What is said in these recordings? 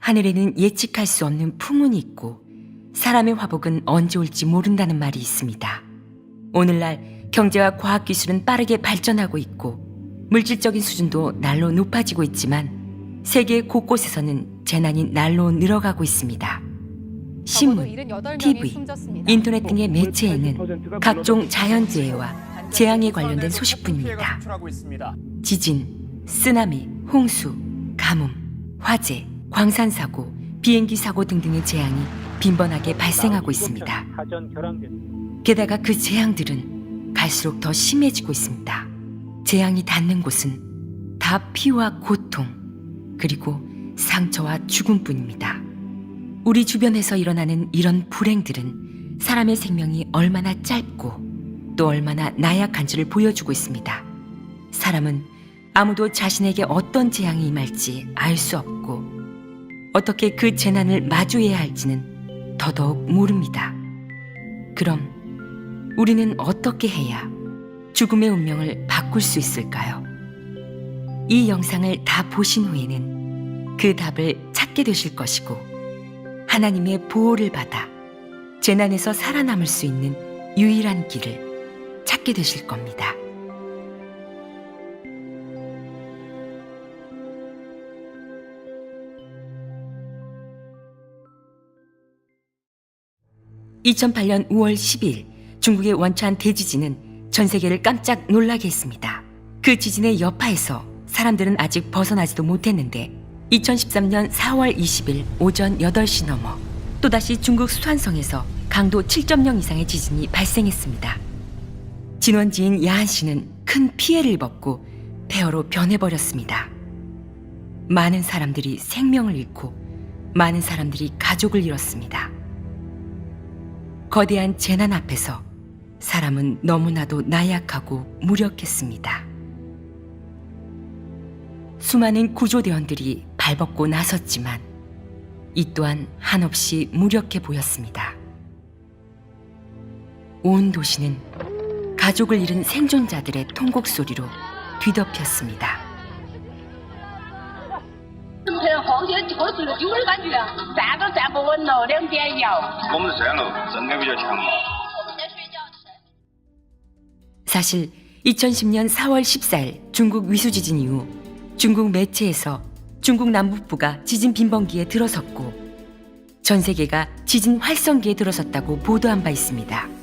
하늘에는 예측할 수 없는 풍운이 있고 사람의 화복은 언제 올지 모른다는 말이 있습니다. 오늘날 경제와 과학기술은 빠르게 발전하고 있고 물질적인 수준도 날로 높아지고 있지만 세계 곳곳에서는 재난이 날로 늘어가고 있습니다. 신문, TV, 인터넷 등의 매체에는 각종 자연재해와 재앙에 관련된 소식뿐입니다. 지진, 쓰나미, 홍수, 가뭄, 화재, 광산사고, 비행기 사고 등등의 재앙이 빈번하게 발생하고 있습니다. 게다가 그 재앙들은 갈수록 더 심해지고 있습니다. 재앙이 닿는 곳은 다 피와 고통, 그리고 상처와 죽음뿐입니다. 우리 주변에서 일어나는 이런 불행들은 사람의 생명이 얼마나 짧고 또 얼마나 나약한지를 보여주고 있습니다. 사람은 아무도 자신에게 어떤 재앙이 임할지 알 수 없고 어떻게 그 재난을 마주해야 할지는 더더욱 모릅니다. 그럼 우리는 어떻게 해야 죽음의 운명을 바꿀 수 있을까요? 이 영상을 다 보신 후에는 그 답을 찾게 되실 것이고 하나님의 보호를 받아 재난에서 살아남을 수 있는 유일한 길을 찾게 되실 겁니다. (2008년 5월 10일) 중국의 원천 대지진은 전 세계를 깜짝 놀라게 했습니다. 그 지진의 여파에서 사람들은 아직 벗어나지도 못했는데 2013년 4월 20일 오전 8시 넘어 또다시 중국 수환성에서 강도 7.0 이상의 지진이 발생했습니다. 진원지인 야한시는 큰 피해를 입었고 폐허로 변해버렸습니다. 많은 사람들이 생명을 잃고 많은 사람들이 가족을 잃었습니다. 거대한 재난 앞에서 사람은 너무나도 나약하고 무력했습니다. 수많은 구조대원들이 발벗고 나섰지만 이 또한 한없이 무력해 보였습니다. 온 도시는 가족을 잃은 생존자들의 통곡 소리로 뒤덮였습니다. 사실 2010년 4월 14일 중국 위수지진 이후 중국 매체에서 중국 남북부가 지진 빈번기에 들어섰고 전 세계가 지진 활성기에 들어섰다고 보도한 바 있습니다.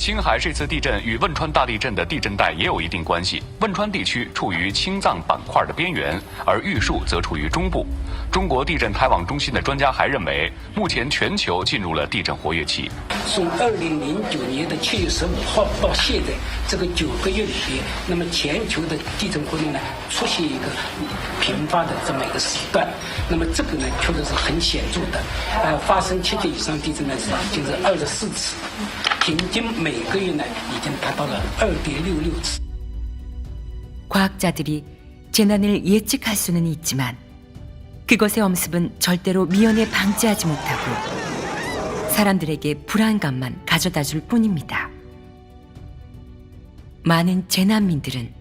青海这次地震与汶川大地震的地震带也有一定关系。汶川地区处于青藏板块的边缘，而玉树则处于中部。中国地震台网中心的专家还认为，目前全球进入了地震活跃期。从2009年的7月15号到现在这个9个月里边，那么全球的地震活动呢出现一个频发的这么一个时段，那么这个呢确实是很显著的。发生7级以上地震呢已经是24次。 平均每个月呢已经达到了2.66次。 과학자들이 재난을 예측할 수는 있지만 그것의 엄습은 절대로 미연에 방지하지 못하고 사람들에게 불안감만 가져다 줄 뿐입니다. 많은 재난민들은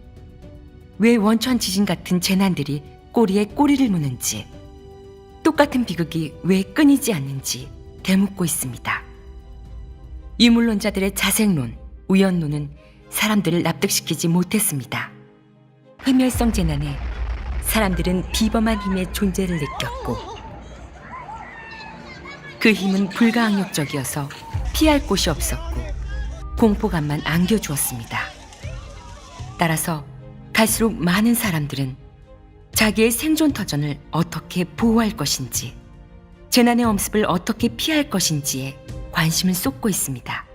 왜 원천 지진 같은 재난들이 꼬리에 꼬리를 무는지 똑같은 비극이 왜 끊이지 않는지 되묻고 있습니다. 유물론자들의 자생론, 우연론은 사람들을 납득시키지 못했습니다. 회멸성 재난에 사람들은 비범한 힘의 존재를 느꼈고 그 힘은 불가항력적이어서 피할 곳이 없었고 공포감만 안겨주었습니다. 따라서 갈수록 많은 사람들은 자기의 생존 터전을 어떻게 보호할 것인지 재난의 엄습을 어떻게 피할 것인지에 관심을 쏟고 있습니다.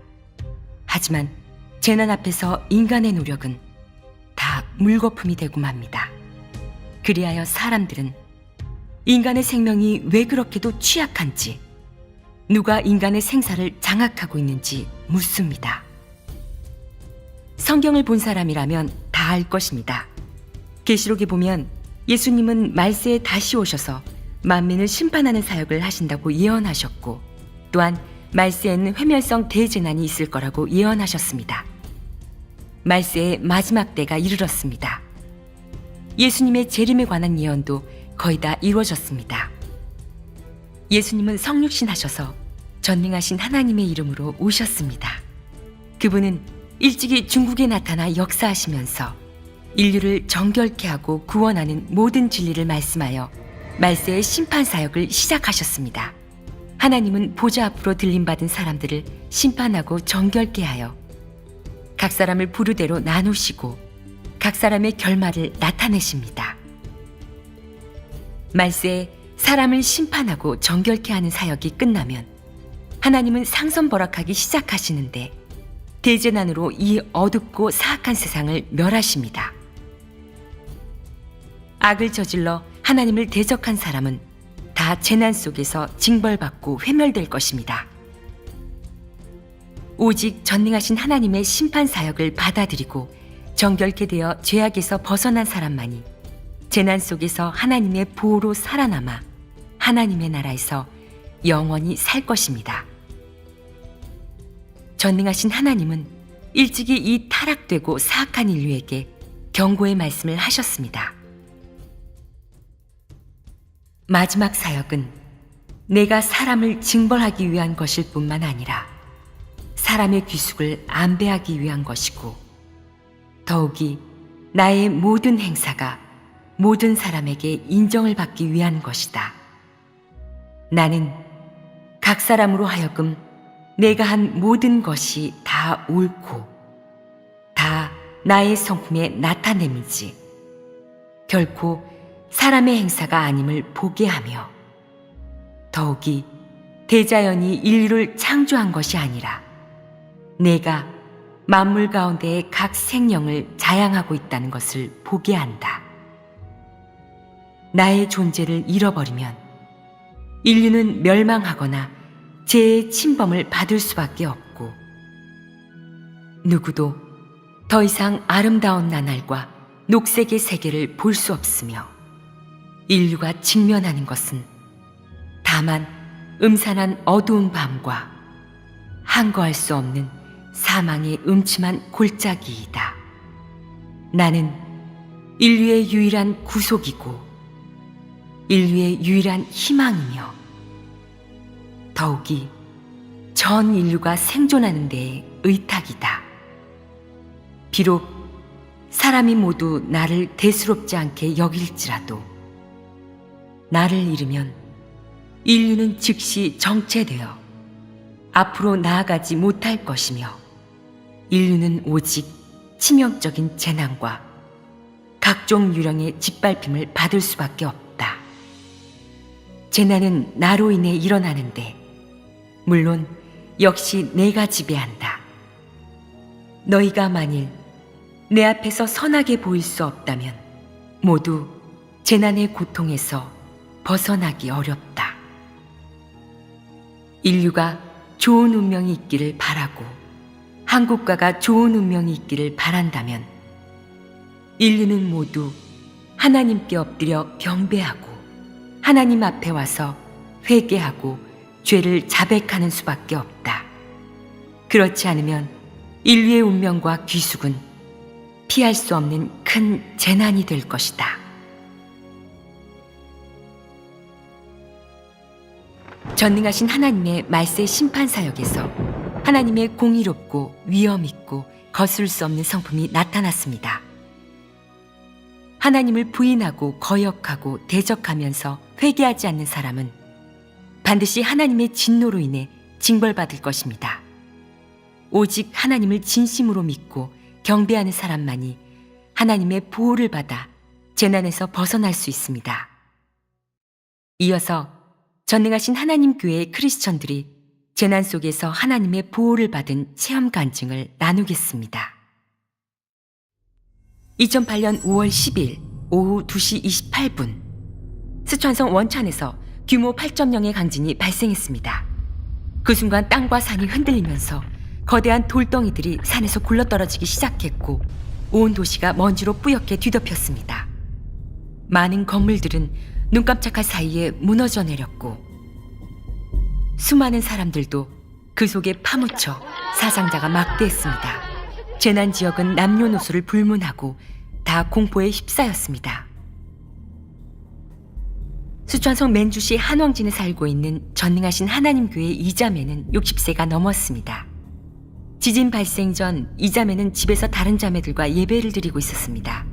하지만 재난 앞에서 인간의 노력은 다 물거품이 되고 맙니다. 그리하여 사람들은 인간의 생명이 왜 그렇게도 취약한지, 누가 인간의 생사를 장악하고 있는지 묻습니다. 성경을 본 사람이라면 다 알 것입니다. 계시록에 보면 예수님은 말세에 다시 오셔서 만민을 심판하는 사역을 하신다고 예언하셨고 또한 말세에는 회멸성 대재난이 있을 거라고 예언하셨습니다. 말세의 마지막 때가 이르렀습니다. 예수님의 재림에 관한 예언도 거의 다 이루어졌습니다. 예수님은 성육신 하셔서 전능하신 하나님의 이름으로 오셨습니다. 그분은 일찍이 중국에 나타나 역사하시면서 인류를 정결케 하고 구원하는 모든 진리를 말씀하여 말세의 심판 사역을 시작하셨습니다. 하나님은 보좌 앞으로 들림받은 사람들을 심판하고 정결케 하여 각 사람을 부르대로 나누시고 각 사람의 결말을 나타내십니다. 말세에 사람을 심판하고 정결케 하는 사역이 끝나면 하나님은 상선벌악하기 시작하시는데 대재난으로 이 어둡고 사악한 세상을 멸하십니다. 악을 저질러 하나님을 대적한 사람은 다 재난 속에서 징벌받고 회멸될 것입니다. 오직 전능하신 하나님의 심판 사역을 받아들이고 정결케 되어 죄악에서 벗어난 사람만이 재난 속에서 하나님의 보호로 살아남아 하나님의 나라에서 영원히 살 것입니다. 전능하신 하나님은 일찍이 이 타락되고 사악한 인류에게 경고의 말씀을 하셨습니다. 마지막 사역은 내가 사람을 징벌하기 위한 것일 뿐만 아니라 사람의 귀숙을 안배하기 위한 것이고 더욱이 나의 모든 행사가 모든 사람에게 인정을 받기 위한 것이다. 나는 각 사람으로 하여금 내가 한 모든 것이 다 옳고 다 나의 성품의 나타냄이지 결코 사람의 행사가 아님을 보게 하며 더욱이 대자연이 인류를 창조한 것이 아니라 내가 만물 가운데의 각 생명을 자양하고 있다는 것을 보게 한다. 나의 존재를 잃어버리면 인류는 멸망하거나 죄의 침범을 받을 수밖에 없고 누구도 더 이상 아름다운 나날과 녹색의 세계를 볼 수 없으며 인류가 직면하는 것은 다만 음산한 어두운 밤과 항거할 수 없는 사망의 음침한 골짜기이다. 나는 인류의 유일한 구속이고 인류의 유일한 희망이며 더욱이 전 인류가 생존하는 데에 의탁이다. 비록 사람이 모두 나를 대수롭지 않게 여길지라도 나를 잃으면 인류는 즉시 정체되어 앞으로 나아가지 못할 것이며 인류는 오직 치명적인 재난과 각종 유령의 짓밟힘을 받을 수밖에 없다. 재난은 나로 인해 일어나는데 물론 역시 내가 지배한다. 너희가 만일 내 앞에서 선하게 보일 수 없다면 모두 재난의 고통에서 벗어나기 어렵다. 인류가 좋은 운명이 있기를 바라고 한 국가가 좋은 운명이 있기를 바란다면 인류는 모두 하나님께 엎드려 경배하고 하나님 앞에 와서 회개하고 죄를 자백하는 수밖에 없다. 그렇지 않으면 인류의 운명과 귀숙은 피할 수 없는 큰 재난이 될 것이다. 전능하신 하나님의 말세 심판 사역에서 하나님의 공의롭고 위엄 있고 거스를 수 없는 성품이 나타났습니다. 하나님을 부인하고 거역하고 대적하면서 회개하지 않는 사람은 반드시 하나님의 진노로 인해 징벌받을 것입니다. 오직 하나님을 진심으로 믿고 경배하는 사람만이 하나님의 보호를 받아 재난에서 벗어날 수 있습니다. 이어서 전능하신 하나님 교회의 크리스천들이 재난 속에서 하나님의 보호를 받은 체험 간증을 나누겠습니다. 2008년 5월 10일 오후 2시 28분 스촨성 원찬에서 규모 8.0의 강진이 발생했습니다. 그 순간 땅과 산이 흔들리면서 거대한 돌덩이들이 산에서 굴러떨어지기 시작했고 온 도시가 먼지로 뿌옇게 뒤덮였습니다. 많은 건물들은 눈 깜짝할 사이에 무너져 내렸고 수많은 사람들도 그 속에 파묻혀 사상자가 막대했습니다. 재난 지역은 남녀노소를 불문하고 다 공포에 휩싸였습니다. 수천성 맨주시 한왕진에 살고 있는 전능하신 하나님 교회 이자매는 60세가 넘었습니다. 지진 발생 전 이자매는 집에서 다른 자매들과 예배를 드리고 있었습니다.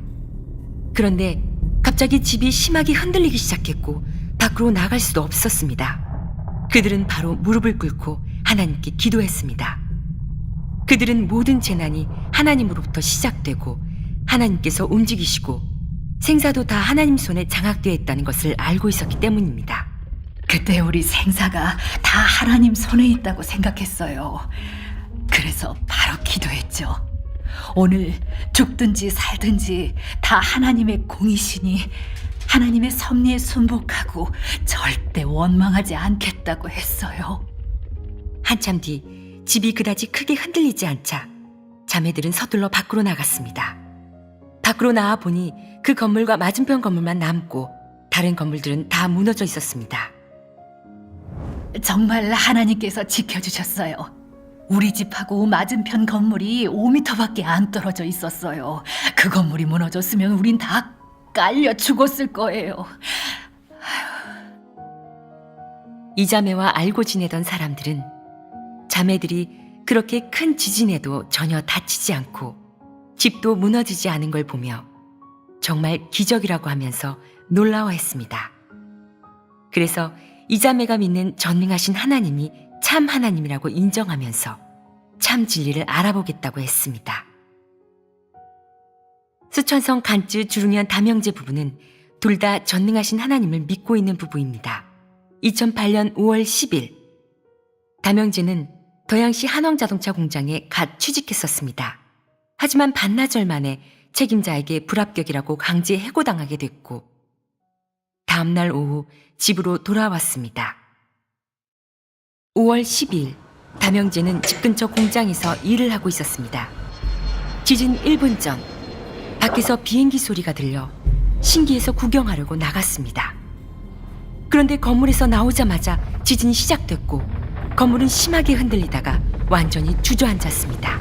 그런데 갑자기 집이 심하게 흔들리기 시작했고 밖으로 나갈 수도 없었습니다. 그들은 바로 무릎을 꿇고 하나님께 기도했습니다. 그들은 모든 재난이 하나님으로부터 시작되고 하나님께서 움직이시고 생사도 다 하나님 손에 장악되어 있다는 것을 알고 있었기 때문입니다. 그때 우리 생사가 다 하나님 손에 있다고 생각했어요. 그래서 바로 기도했죠. 오늘 죽든지 살든지 다 하나님의 공이시니 하나님의 섭리에 순복하고 절대 원망하지 않겠다고 했어요. 한참 뒤 집이 그다지 크게 흔들리지 않자 자매들은 서둘러 밖으로 나갔습니다. 밖으로 나와 보니 그 건물과 맞은편 건물만 남고 다른 건물들은 다 무너져 있었습니다. 정말 하나님께서 지켜주셨어요. 우리 집하고 맞은편 건물이 5m밖에 안 떨어져 있었어요. 그 건물이 무너졌으면 우린 다 깔려 죽었을 거예요. 이 자매와 알고 지내던 사람들은 자매들이 그렇게 큰 지진에도 전혀 다치지 않고 집도 무너지지 않은 걸 보며 정말 기적이라고 하면서 놀라워했습니다. 그래서 이 자매가 믿는 전능하신 하나님이 참 하나님이라고 인정하면서 참 진리를 알아보겠다고 했습니다. 수천성 간쯔 주룽현 담영재 부부는 둘 다 전능하신 하나님을 믿고 있는 부부입니다. 2008년 5월 10일 담영재는 더양시 한왕자동차 공장에 갓 취직했었습니다. 하지만 반나절 만에 책임자에게 불합격이라고 강제 해고당하게 됐고 다음날 오후 집으로 돌아왔습니다. 5월 10일 담영재는 집 근처 공장에서 일을 하고 있었습니다. 지진 1분 전 밖에서 비행기 소리가 들려 신기해서 구경하려고 나갔습니다. 그런데 건물에서 나오자마자 지진이 시작됐고 건물은 심하게 흔들리다가 완전히 주저앉았습니다.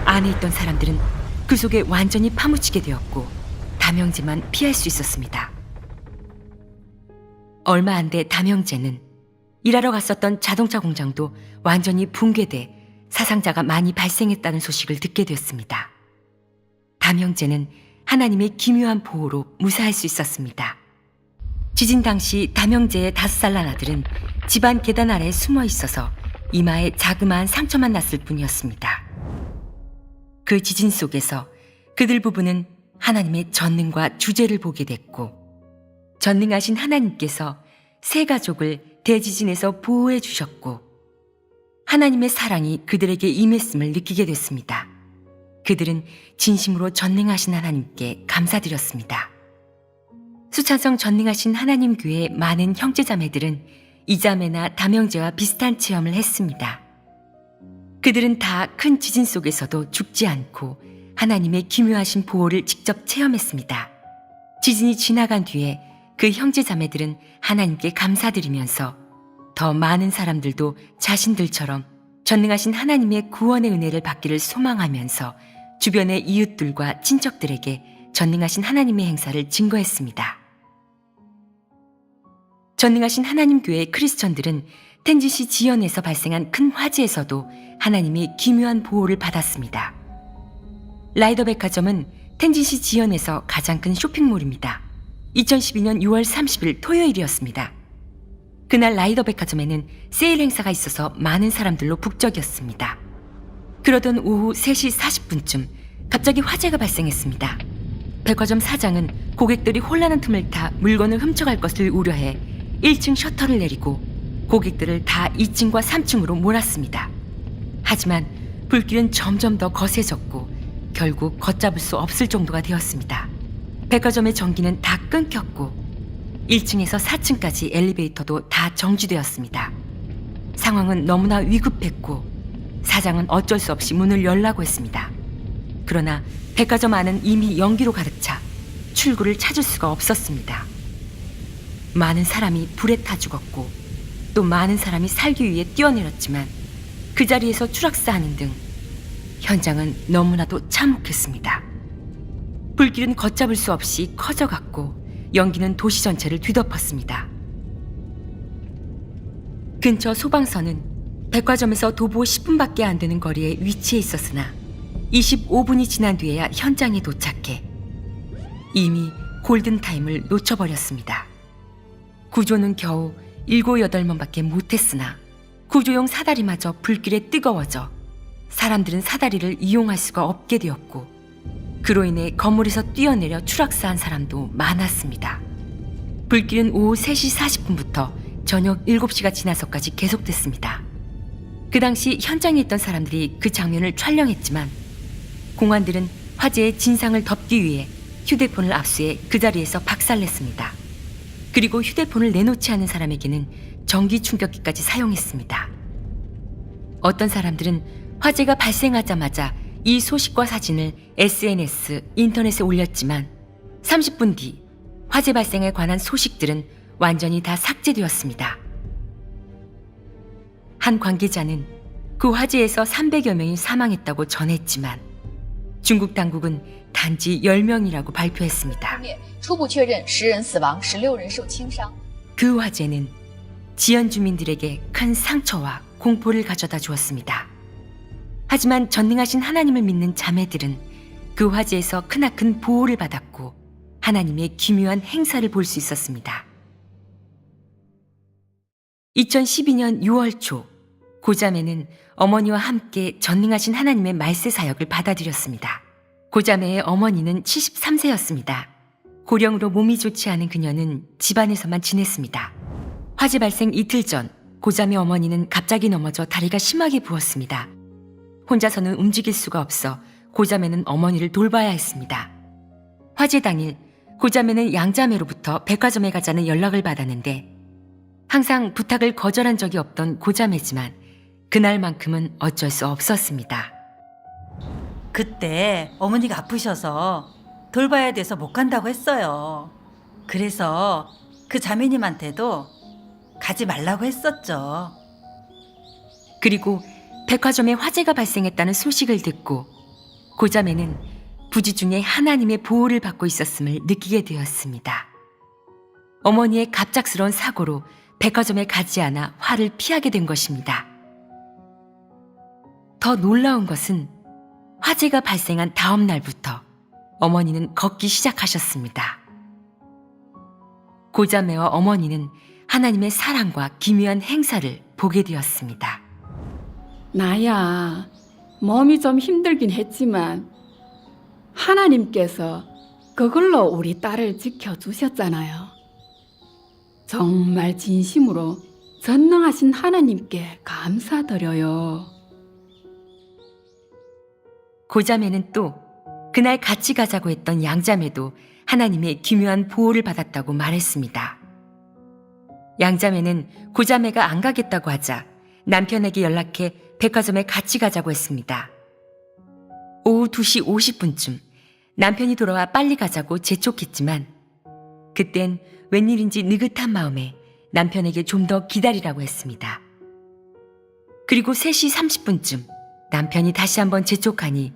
안에 있던 사람들은 그 속에 완전히 파묻히게 되었고 담영재만 피할 수 있었습니다. 얼마 안 돼 담영재는 일하러 갔었던 자동차 공장도 완전히 붕괴돼 사상자가 많이 발생했다는 소식을 듣게 되었습니다. 담영재는 하나님의 기묘한 보호로 무사할 수 있었습니다. 지진 당시 담영재의 5살 난 아들은 집안 계단 아래에 숨어 있어서 이마에 자그마한 상처만 났을 뿐이었습니다. 그 지진 속에서 그들 부부는 하나님의 전능과 주제를 보게 됐고 전능하신 하나님께서 세 가족을 대지진에서 보호해 주셨고 하나님의 사랑이 그들에게 임했음을 느끼게 됐습니다. 그들은 진심으로 전능하신 하나님께 감사드렸습니다. 수천성 전능하신 하나님 교회의 많은 형제자매들은 이자매나 담영재와 비슷한 체험을 했습니다. 그들은 다 큰 지진 속에서도 죽지 않고 하나님의 기묘하신 보호를 직접 체험했습니다. 지진이 지나간 뒤에 그 형제자매들은 하나님께 감사드리면서 더 많은 사람들도 자신들처럼 전능하신 하나님의 구원의 은혜를 받기를 소망하면서 주변의 이웃들과 친척들에게 전능하신 하나님의 행사를 증거했습니다. 전능하신 하나님 교회의 크리스천들은 텐진시 지연에서 발생한 큰 화재에서도 하나님의 기묘한 보호를 받았습니다. 라이더 백화점은 텐진시 지연에서 가장 큰 쇼핑몰입니다. 2012년 6월 30일 토요일이었습니다. 그날 라이더 백화점에는 세일 행사가 있어서 많은 사람들로 북적였습니다. 그러던 오후 3시 40분쯤 갑자기 화재가 발생했습니다. 백화점 사장은 고객들이 혼란한 틈을 타 물건을 훔쳐갈 것을 우려해 1층 셔터를 내리고 고객들을 다 2층과 3층으로 몰았습니다. 하지만 불길은 점점 더 거세졌고 결국 걷잡을 수 없을 정도가 되었습니다. 백화점의 전기는 다 끊겼고 1층에서 4층까지 엘리베이터도 다 정지되었습니다. 상황은 너무나 위급했고 사장은 어쩔 수 없이 문을 열라고 했습니다. 그러나 백화점 안은 이미 연기로 가득 차 출구를 찾을 수가 없었습니다. 많은 사람이 불에 타 죽었고 또 많은 사람이 살기 위해 뛰어내렸지만 그 자리에서 추락사하는 등 현장은 너무나도 참혹했습니다. 불길은 걷잡을 수 없이 커져갔고 연기는 도시 전체를 뒤덮었습니다. 근처 소방서는 백화점에서 도보 10분밖에 안 되는 거리에 위치해 있었으나 25분이 지난 뒤에야 현장에 도착해 이미 골든타임을 놓쳐버렸습니다. 구조는 겨우 7, 8번밖에 못했으나 구조용 사다리마저 불길에 뜨거워져 사람들은 사다리를 이용할 수가 없게 되었고 그로 인해 건물에서 뛰어내려 추락사한 사람도 많았습니다. 불길은 오후 3시 40분부터 저녁 7시가 지나서까지 계속됐습니다. 그 당시 현장에 있던 사람들이 그 장면을 촬영했지만 공안들은 화재의 진상을 덮기 위해 휴대폰을 압수해 그 자리에서 박살냈습니다. 그리고 휴대폰을 내놓지 않은 사람에게는 전기 충격기까지 사용했습니다. 어떤 사람들은 화재가 발생하자마자 이 소식과 사진을 SNS, 인터넷에 올렸지만 30분 뒤 화재 발생에 관한 소식들은 완전히 다 삭제되었습니다. 한 관계자는 그 화재에서 300여 명이 사망했다고 전했지만 중국 당국은 단지 10명이라고 발표했습니다. 初步确认10人死亡，16人受轻伤。 그 화재는 지연 주민들에게 큰 상처와 공포를 가져다 주었습니다. 하지만 전능하신 하나님을 믿는 자매들은 그 화재에서 크나큰 보호를 받았고 하나님의 기묘한 행사를 볼 수 있었습니다. 2012년 6월 초 고자매는 어머니와 함께 전능하신 하나님의 말세 사역을 받아들였습니다. 고자매의 어머니는 73세였습니다. 고령으로 몸이 좋지 않은 그녀는 집안에서만 지냈습니다. 화재 발생 이틀 전 고자매 어머니는 갑자기 넘어져 다리가 심하게 부었습니다. 혼자서는 움직일 수가 없어 고자매는 어머니를 돌봐야 했습니다. 화재 당일 고자매는 양자매로부터 백화점에 가자는 연락을 받았는데 항상 부탁을 거절한 적이 없던 고자매지만 그날만큼은 어쩔 수 없었습니다. 그때 어머니가 아프셔서 돌봐야 돼서 못 간다고 했어요. 그래서 그 자매님한테도 가지 말라고 했었죠. 그리고 백화점에 화재가 발생했다는 소식을 듣고 고자매는 부지 중에 하나님의 보호를 받고 있었음을 느끼게 되었습니다. 어머니의 갑작스러운 사고로 백화점에 가지 않아 화를 피하게 된 것입니다. 더 놀라운 것은 화재가 발생한 다음 날부터 어머니는 걷기 시작하셨습니다. 고자매와 어머니는 하나님의 사랑과 기묘한 행사를 보게 되었습니다. 나야 몸이 좀 힘들긴 했지만 하나님께서 그걸로 우리 딸을 지켜주셨잖아요. 정말 진심으로 전능하신 하나님께 감사드려요. 고자매는 또 그날 같이 가자고 했던 양자매도 하나님의 기묘한 보호를 받았다고 말했습니다. 양자매는 고자매가 안 가겠다고 하자 남편에게 연락해 백화점에 같이 가자고 했습니다. 오후 2시 50분쯤 남편이 돌아와 빨리 가자고 재촉했지만 그땐 웬일인지 느긋한 마음에 남편에게 좀 더 기다리라고 했습니다. 그리고 3시 30분쯤 남편이 다시 한번 재촉하니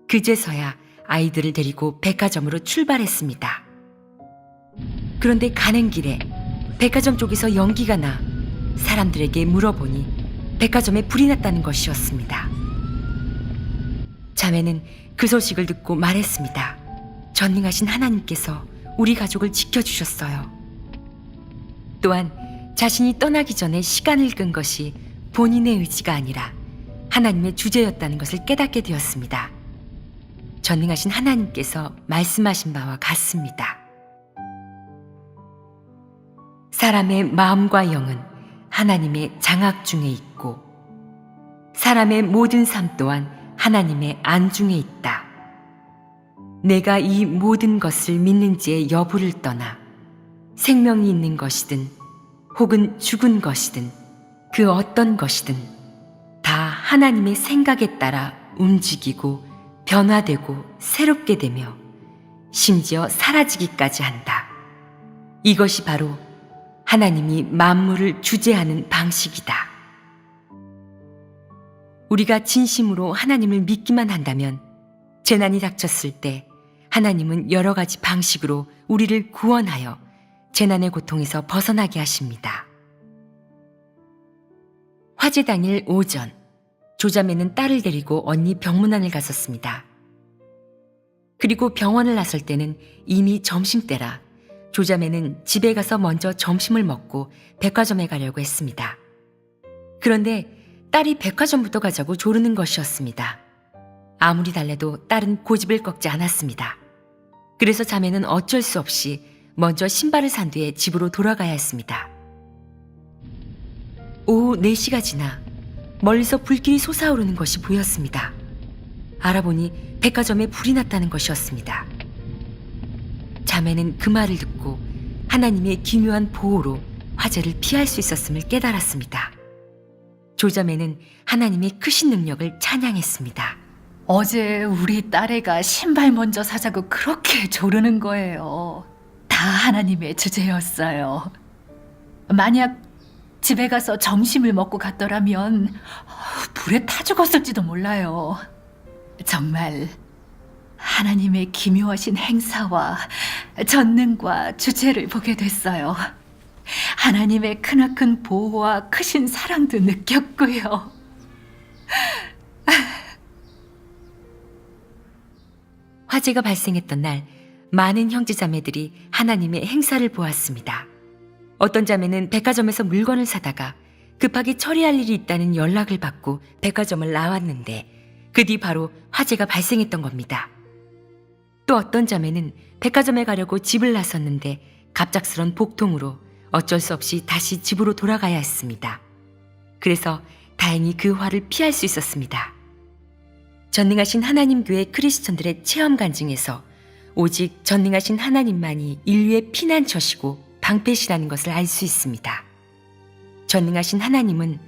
그제서야 아이들을 데리고 백화점으로 출발했습니다. 그런데 가는 길에 백화점 쪽에서 연기가 나 사람들에게 물어보니 백화점에 불이 났다는 것이었습니다. 자매는 그 소식을 듣고 말했습니다. 전능하신 하나님께서 우리 가족을 지켜주셨어요. 또한 자신이 떠나기 전에 시간을 끈 것이 본인의 의지가 아니라 하나님의 주제였다는 것을 깨닫게 되었습니다. 전능하신 하나님께서 말씀하신 바와 같습니다. 사람의 마음과 영은 하나님의 장악 중에 있고 사람의 모든 삶 또한 하나님의 안중에 있다. 내가 이 모든 것을 믿는지의 여부를 떠나 생명이 있는 것이든 혹은 죽은 것이든 그 어떤 것이든 다 하나님의 생각에 따라 움직이고 변화되고 새롭게 되며 심지어 사라지기까지 한다. 이것이 바로 하나님이 만물을 주재하는 방식이다. 우리가 진심으로 하나님을 믿기만 한다면 재난이 닥쳤을 때 하나님은 여러 가지 방식으로 우리를 구원하여 재난의 고통에서 벗어나게 하십니다. 화재 당일 오전, 조자매는 딸을 데리고 언니 병문안을 갔었습니다. 그리고 병원을 나설 때는 이미 점심때라 조자매는 집에 가서 먼저 점심을 먹고 백화점에 가려고 했습니다. 그런데 딸이 백화점부터 가자고 조르는 것이었습니다. 아무리 달래도 딸은 고집을 꺾지 않았습니다. 그래서 자매는 어쩔 수 없이 먼저 신발을 산 뒤에 집으로 돌아가야 했습니다. 오후 4시가 지나 멀리서 불길이 솟아오르는 것이 보였습니다. 알아보니 백화점에 불이 났다는 것이었습니다. 자매는 그 말을 듣고 하나님의 기묘한 보호로 화재를 피할 수 있었음을 깨달았습니다. 조자매는 하나님의 크신 능력을 찬양했습니다. 어제 우리 딸애가 신발 먼저 사자고 그렇게 조르는 거예요. 다 하나님의 주제였어요. 만약 집에 가서 점심을 먹고 갔더라면 불에 타 죽었을지도 몰라요. 정말 하나님의 기묘하신 행사와 전능과 주체를 보게 됐어요. 하나님의 크나큰 보호와 크신 사랑도 느꼈고요. 화재가 발생했던 날 많은 형제자매들이 하나님의 행사를 보았습니다. 어떤 자매는 백화점에서 물건을 사다가 급하게 처리할 일이 있다는 연락을 받고 백화점을 나왔는데 그 뒤 바로 화재가 발생했던 겁니다. 또 어떤 자매는 백화점에 가려고 집을 나섰는데 갑작스런 복통으로 어쩔 수 없이 다시 집으로 돌아가야 했습니다. 그래서 다행히 그 화를 피할 수 있었습니다. 전능하신 하나님 교회 크리스천들의 체험관 중에서 오직 전능하신 하나님만이 인류의 피난처시고 방패시라는 것을 알 수 있습니다. 전능하신 하나님은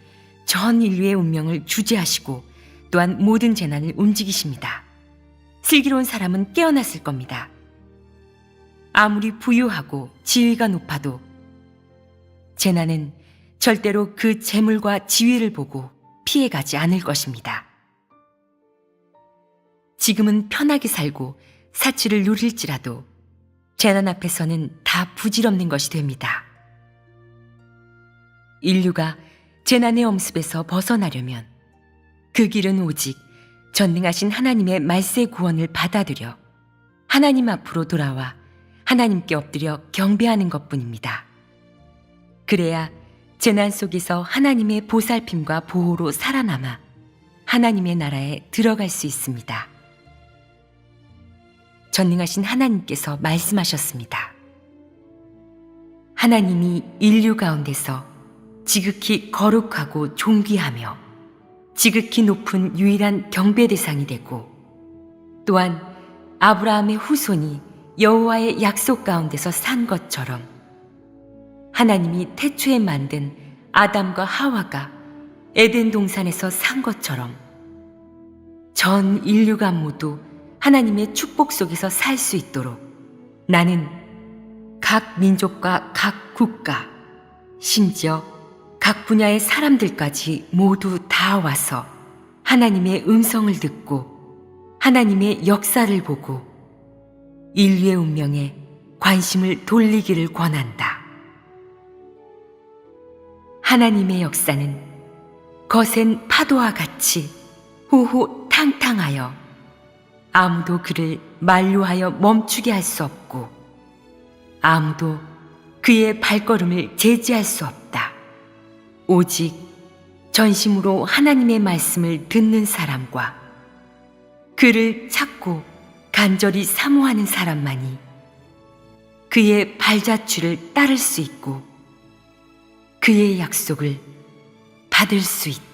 전 인류의 운명을 주재하시고 또한 모든 재난을 움직이십니다. 슬기로운 사람은 깨어났을 겁니다. 아무리 부유하고 지위가 높아도 재난은 절대로 그 재물과 지위를 보고 피해가지 않을 것입니다. 지금은 편하게 살고 사치를 누릴지라도 재난 앞에서는 다 부질없는 것이 됩니다. 인류가 재난의 엄습에서 벗어나려면 그 길은 오직 전능하신 하나님의 말세 구원을 받아들여 하나님 앞으로 돌아와 하나님께 엎드려 경배하는 것뿐입니다. 그래야 재난 속에서 하나님의 보살핌과 보호로 살아남아 하나님의 나라에 들어갈 수 있습니다. 전능하신 하나님께서 말씀하셨습니다. 하나님이 인류 가운데서 지극히 거룩하고 존귀하며 지극히 높은 유일한 경배 대상이 되고 또한 아브라함의 후손이 여호와의 약속 가운데서 산 것처럼 하나님이 태초에 만든 아담과 하와가 에덴 동산에서 산 것처럼 전 인류가 모두 하나님의 축복 속에서 살 수 있도록 나는 각 민족과 각 국가, 심지어 각 분야의 사람들까지 모두 다 와서 하나님의 음성을 듣고 하나님의 역사를 보고 인류의 운명에 관심을 돌리기를 권한다. 하나님의 역사는 거센 파도와 같이 호호탕탕하여 아무도 그를 만류하여 멈추게 할 수 없고 아무도 그의 발걸음을 제지할 수 없다. 오직 전심으로 하나님의 말씀을 듣는 사람과 그를 찾고 간절히 사모하는 사람만이 그의 발자취를 따를 수 있고 그의 약속을 받을 수 있다.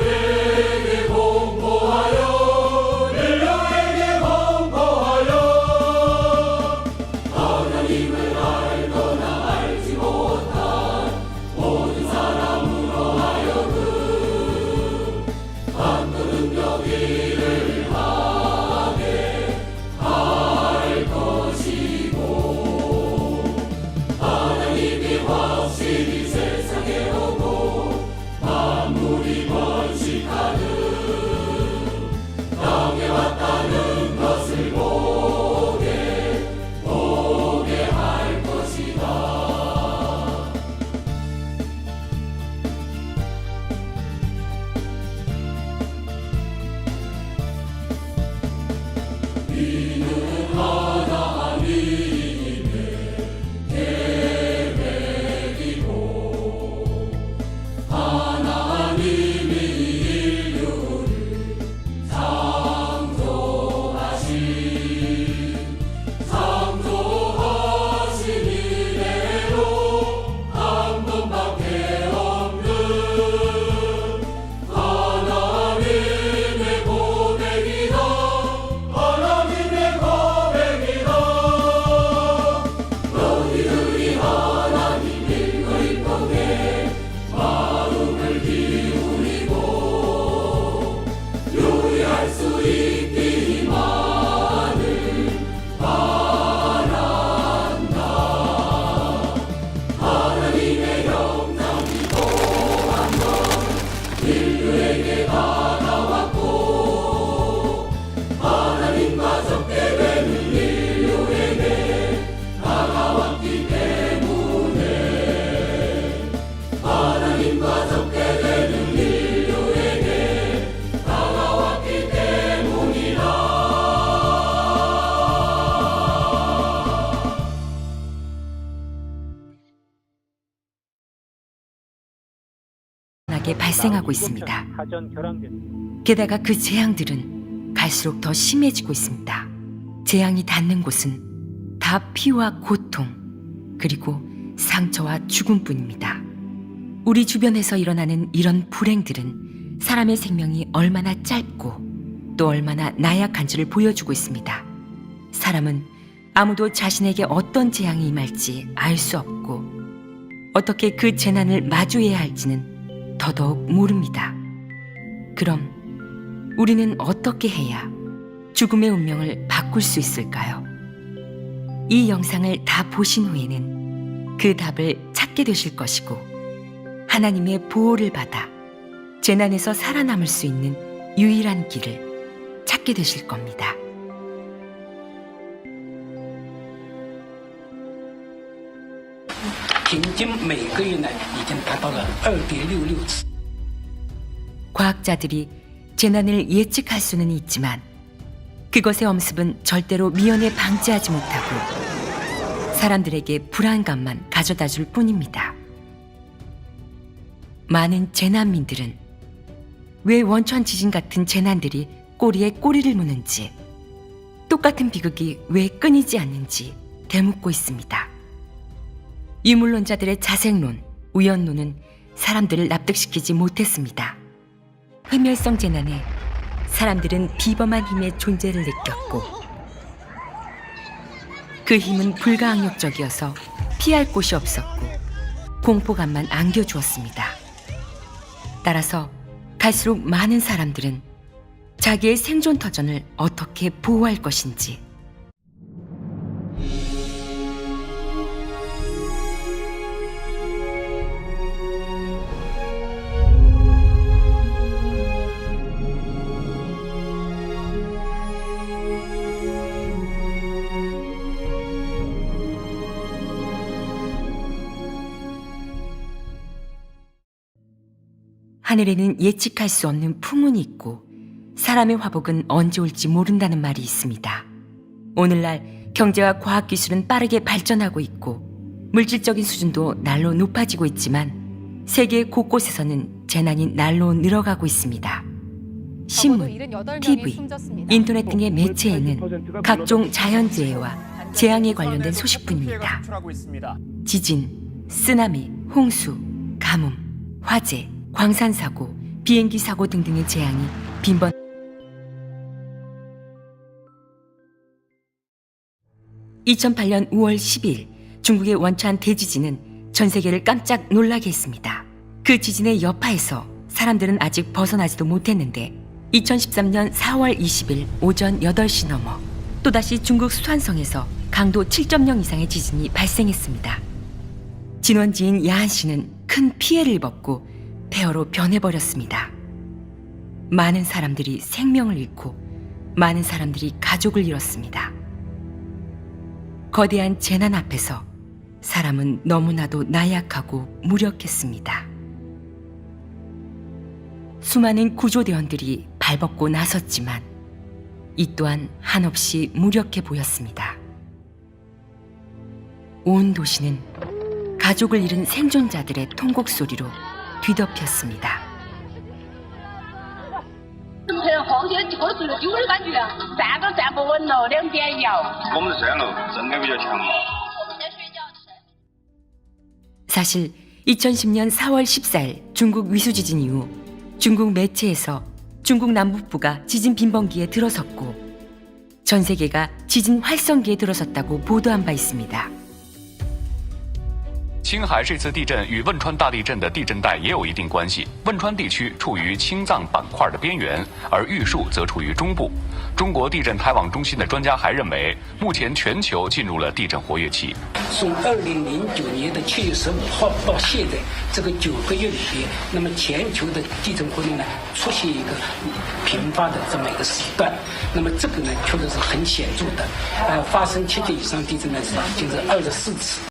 인류에게 나게 발생하고 있습니다. 게다가 그 재앙들은 갈수록 더 심해지고 있습니다. 재앙이 닿는 곳은 다 피와 고통, 그리고 상처와 죽음뿐입니다. 우리 주변에서 일어나는 이런 불행들은 사람의 생명이 얼마나 짧고 또 얼마나 나약한지를 보여주고 있습니다. 사람은 아무도 자신에게 어떤 재앙이 임할지 알 수 없고 어떻게 그 재난을 마주해야 할지는 더더욱 모릅니다. 그럼 우리는 어떻게 해야 죽음의 운명을 바꿀 수 있을까요? 이 영상을 다 보신 후에는 그 답을 찾게 되실 것이고 하나님의 보호를 받아 재난에서 살아남을 수 있는 유일한 길을 찾게 되실 겁니다. 과학자들이 재난을 예측할 수는 있지만 그것의 엄습은 절대로 미연에 방지하지 못하고 사람들에게 불안감만 가져다 줄 뿐입니다. 많은 재난민들은 왜 원천 지진 같은 재난들이 꼬리에 꼬리를 무는지, 똑같은 비극이 왜 끊이지 않는지 되묻고 있습니다. 유물론자들의 자생론, 우연론은 사람들을 납득시키지 못했습니다. 毁멸성 재난에 사람들은 비범한 힘의 존재를 느꼈고 그 힘은 불가항력적이어서 피할 곳이 없었고 공포감만 안겨주었습니다. 따라서 갈수록 많은 사람들은 자기의 생존 터전을 어떻게 보호할 것인지, 하늘에는 예측할 수 없는 풍운이 있고 사람의 화복은 언제 올지 모른다는 말이 있습니다. 오늘날 경제와 과학기술은 빠르게 발전하고 있고 물질적인 수준도 날로 높아지고 있지만 세계 곳곳에서는 재난이 날로 늘어가고 있습니다. 신문, TV, 인터넷 등의 매체에는 각종 자연재해와 재앙에 관련된 소식뿐입니다. 지진, 쓰나미, 홍수, 가뭄, 화재, 광산사고, 비행기 사고 등등의 재앙이 빈번 2008년 5월 10일 중국의 원찬 대지진은 전 세계를 깜짝 놀라게 했습니다. 그 지진의 여파에서 사람들은 아직 벗어나지도 못했는데 2013년 4월 20일 오전 8시 넘어 또다시 중국 수산성에서 강도 7.0 이상의 지진이 발생했습니다. 진원지인 야한시는 큰 피해를 입었고 폐허로 변해버렸습니다. 많은 사람들이 생명을 잃고 많은 사람들이 가족을 잃었습니다. 거대한 재난 앞에서 사람은 너무나도 나약하고 무력했습니다. 수많은 구조대원들이 발벗고 나섰지만 이 또한 한없이 무력해 보였습니다. 온 도시는 가족을 잃은 생존자들의 통곡 소리로 뒤덮였습니다. 사실 2010년 4월 14일 중국 위수지진 이후 중국 매체에서 중국 남북부가 지진 빈번기에 들어섰고 전 세계가 지진 활성기에 들어섰다고 보도한 바 있습니다. 青海这次地震与汶川大地震的地震带也有一定关系。汶川地区处于青藏板块的边缘，而玉树则处于中部。中国地震台网中心的专家还认为，目前全球进入了地震活跃期。从2009年的7月15号到现在这个9个月里边，那么全球的地震活动呢出现一个频发的这么一个时段，那么这个呢确实是很显著的，发生7级以上地震呢已经是24次。